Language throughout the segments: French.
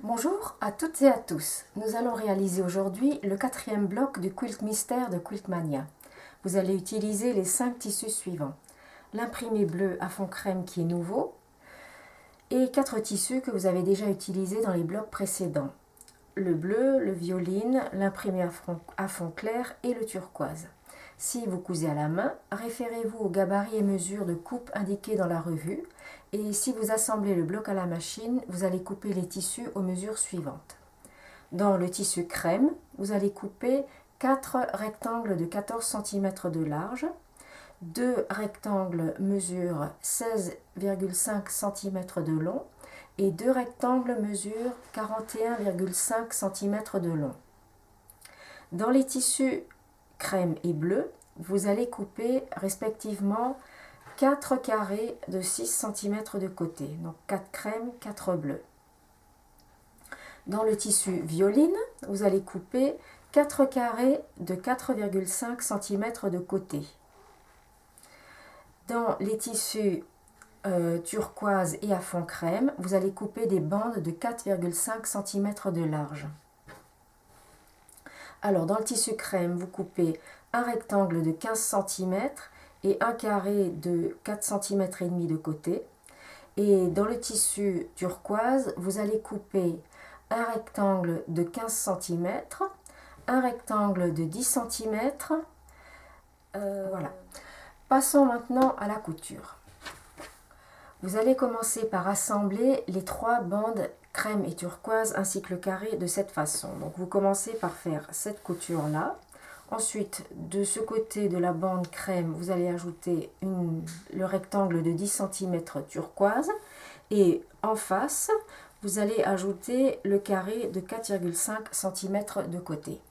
Bonjour à toutes et à tous. Nous allons réaliser aujourd'hui le quatrième bloc du Quilt Mystère de Quiltmania. Vous allez utiliser les 5 tissus suivants. L'imprimé bleu à fond crème qui est nouveau et 4 tissus que vous avez déjà utilisés dans les blocs précédents. Le bleu, le violine, l'imprimé à fond clair et le turquoise. Si vous cousez à la main, référez-vous aux gabarits et mesures de coupe indiqués dans la revue. Et si vous assemblez le bloc à la machine, vous allez couper les tissus aux mesures suivantes. Dans le tissu crème, vous allez couper 4 rectangles de 14 cm de large, 2 rectangles mesurent 16,5 cm de long et 2 rectangles mesurent 41,5 cm de long. Dans les tissus crème et bleu, vous allez couper respectivement 4 carrés de 6 cm de côté, donc 4 crème, 4 bleus. Dans le tissu violine, vous allez couper 4 carrés de 4,5 cm de côté. Dans les tissus turquoise et à fond crème, vous allez couper des bandes de 4,5 cm de large. Alors, dans le tissu crème, vous coupez un rectangle de 15 cm et un carré de 4 cm et demi de côté. Et dans le tissu turquoise, vous allez couper un rectangle de 15 cm, un rectangle de 10 cm. Voilà. Passons maintenant à la couture. Vous allez commencer par assembler les 3 bandes crème et turquoise ainsi que le carré de cette façon. Donc vous commencez par faire cette couture là. Ensuite, de ce côté de la bande crème, vous allez ajouter le rectangle de 10 cm turquoise. Et en face, vous allez ajouter le carré de 4,5 cm de côté.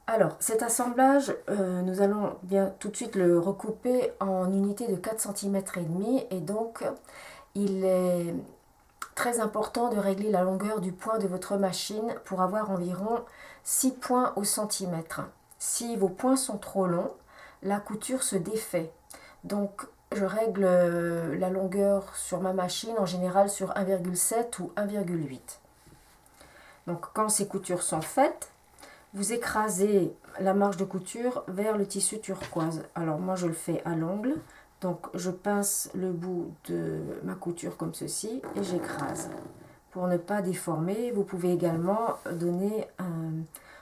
Alors, cet assemblage, nous allons bien tout de suite le recouper en unités de 4 cm et demi et donc il est très important de régler la longueur du point de votre machine pour avoir environ 6 points au centimètre. Si vos points sont trop longs, la couture se défait. Donc, je règle la longueur sur ma machine en général sur 1,7 ou 1,8. Donc, quand ces coutures sont faites, vous écrasez la marge de couture vers le tissu turquoise. Alors moi je le fais à l'ongle, donc je pince le bout de ma couture comme ceci et j'écrase. Pour ne pas déformer, vous pouvez également donner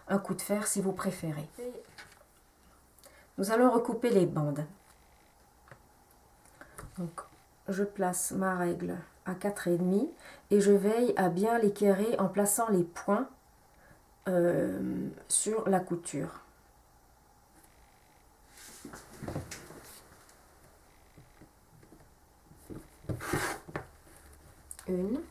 un coup de fer si vous préférez. Nous allons recouper les bandes. Donc je place ma règle à 4,5 et je veille à bien l'équerrer en plaçant les points sur la couture. Une.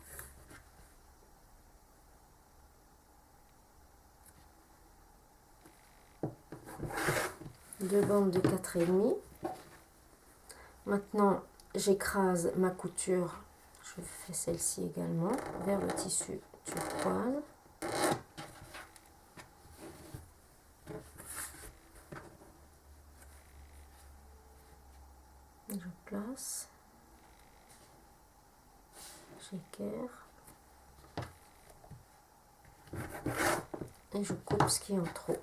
Deux bandes de 4,5. Maintenant, j'écrase ma couture, je fais celle-ci également, vers le tissu turquoise. Je place, j'équerre et je coupe ce qui est en trop.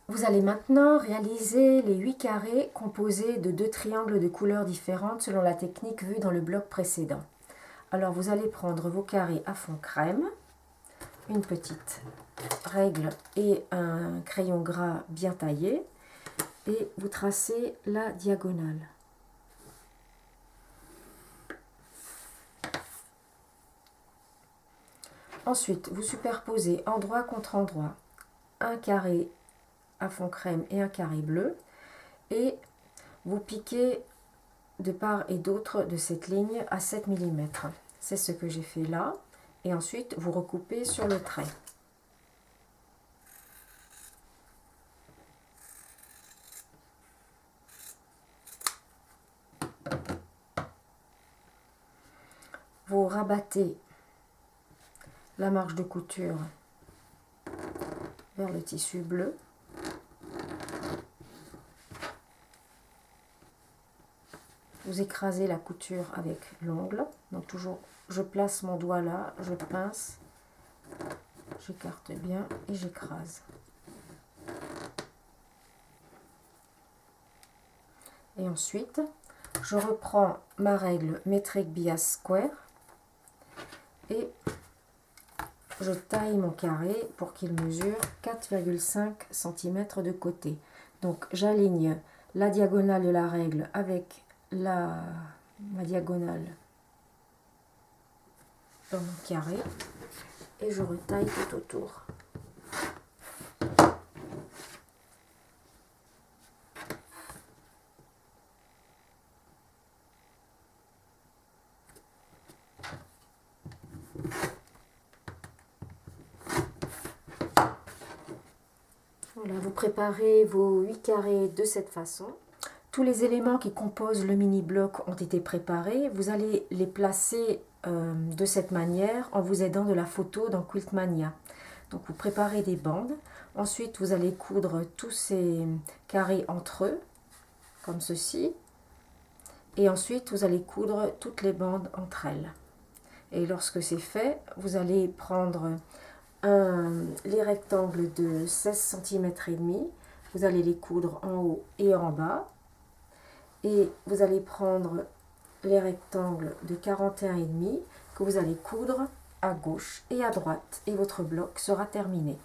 Vous allez maintenant réaliser les 8 carrés composés de 2 triangles de couleurs différentes selon la technique vue dans le bloc précédent. Alors vous allez prendre vos carrés à fond crème, une petite règle et un crayon gras bien taillé et vous tracez la diagonale. Ensuite, vous superposez endroit contre endroit un carré à fond crème et un carré bleu et vous piquez de part et d'autre de cette ligne à 7 mm. C'est ce que j'ai fait là et ensuite vous recoupez sur le trait. Vous rabattez la marge de couture vers le tissu bleu. Vous écrasez la couture avec l'ongle, donc toujours je place mon doigt là, je pince, j'écarte bien et j'écrase. Et ensuite, je reprends ma règle Metric Bias Square et je taille mon carré pour qu'il mesure 4,5 cm de côté. Donc j'aligne la diagonale de la règle avec ma diagonale dans mon carré et je retaille tout autour. Voilà, vous préparez vos 8 carrés de cette façon. Tous les éléments qui composent le mini-bloc ont été préparés. Vous allez les placer de cette manière en vous aidant de la photo dans Quiltmania. Donc vous préparez des bandes. Ensuite, vous allez coudre tous ces carrés entre eux, comme ceci. Et ensuite, vous allez coudre toutes les bandes entre elles. Et lorsque c'est fait, vous allez prendre les rectangles de 16 cm et demi. Vous allez les coudre en haut et en bas. Et vous allez prendre les rectangles de 41,5 que vous allez coudre à gauche et à droite et votre bloc sera terminé.